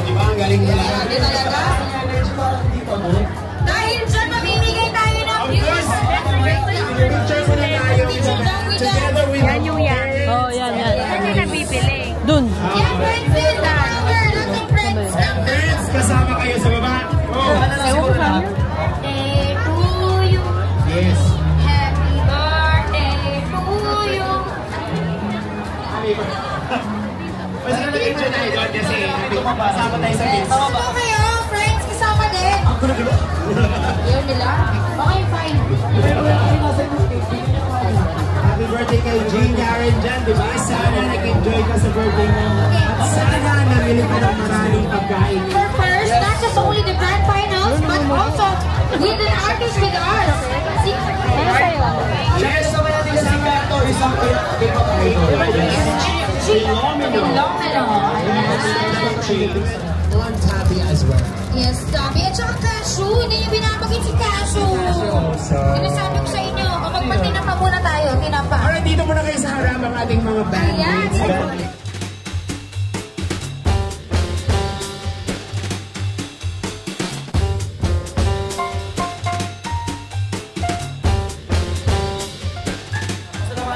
Diba ang galing nila? Dahil dyan mamimigay tayo ng views. Picture muna tayo. Together we yan yung yan. Oh, yan. Ano na bibili? Dun. Yan, friends din. Natong friends. Friends, kasama kayo sa baba. Birthday to you. Yes. Happy birthday to you. Mas na nag-enjoy tayo doon kasi kasama tayo sa kids. Kasama kayo, friends. Kasama din. Yun nila. Okay, fine. Happy birthday kay Jean Karen dyan, diba? Sana nag-enjoy ka sa birthday mo. At sana namili ka ng maraming pagkain. For first, not just only the grand finals, but also with an artist with us. Yes, naman natin si Kato, isang Don't happy as well. Yes, Tommy. At saka Cashew. Hindi niyo binabagin si Cashew. Sinasabi ko sa inyo, magpatinapa muna tayo. Tinapa. Alright, dito muna kayo sa harap ang ating mga bandmates.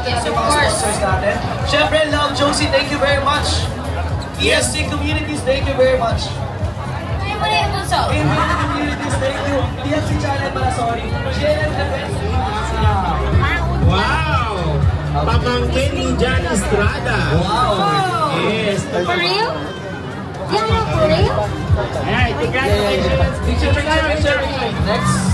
Yes, of course. Siyempre, Love Josie, thank you very much. ESC Communities, thank you very much. Kaya mo na yung bunso. Community Communities, thank you. ESC Channel pala, sorry. JNN Events. Wow! Pamangkin ni Jan Estrada. Wow! Yes. For real? Yan lang, for real? Alright, congratulations. Picture. Next.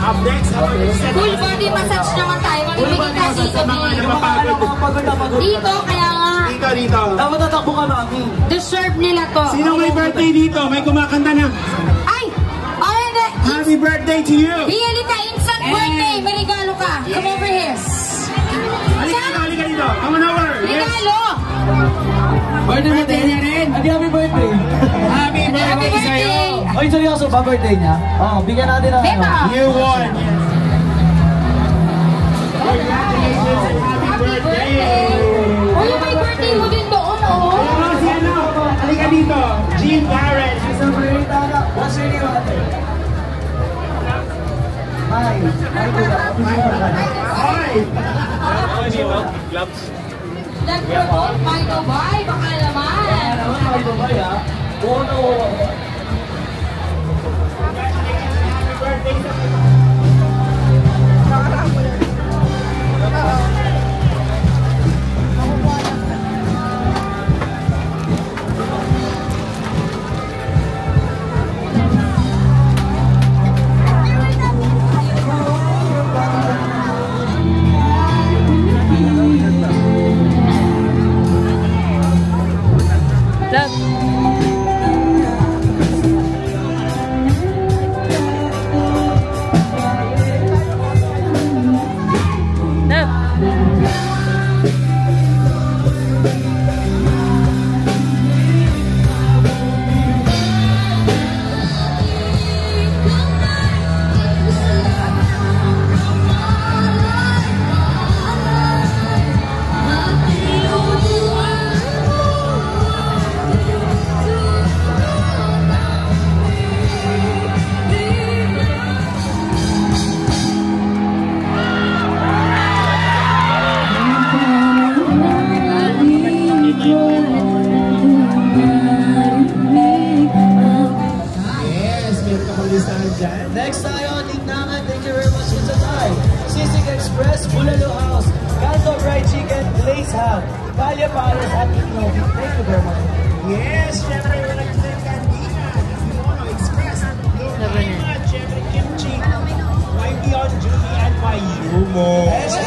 Up next, Full body massage naman tayo. Mamimigay tayo dito. sa mga napapagod. Dito, kaya nga, Dito. Dapat tatakbo ka, mami. deserve nila to. Sino may birthday dito? May kumakanta na. Ay! Alright, Happy birthday to you! Bielita, instant birthday. May regalo ka. Come over here. Halika dito. Come on over. Yes. Regalo! Birthday niya rin. Happy birthday. Happy Happy birthday sa'yo. birthday! Ay, seryoso ba birthday niya? Oo, bigyan natin ng Beba! You won. Congratulations and happy birthday. Uy, may birthday mo din doon, oh. Si ano? Halika dito. Jean Karen. Isang birthday na. What's your name, ate? Hi. Hi. Nag-promote by Dubai, baka naman. Ay, babay, ha? Oo, no. Happy birthday sa Next tayo, Tignaman, thank you very much for the time. Sisig Express, Bulalo House, Canto Fried Chicken, Glaze Ham, Talia Paris at Ino. Thank you very much. Yes, syempre yung nag-send kanina. Mono Express. Luma, syempre Kimchi. YB on Judy and Mayumo. Yes,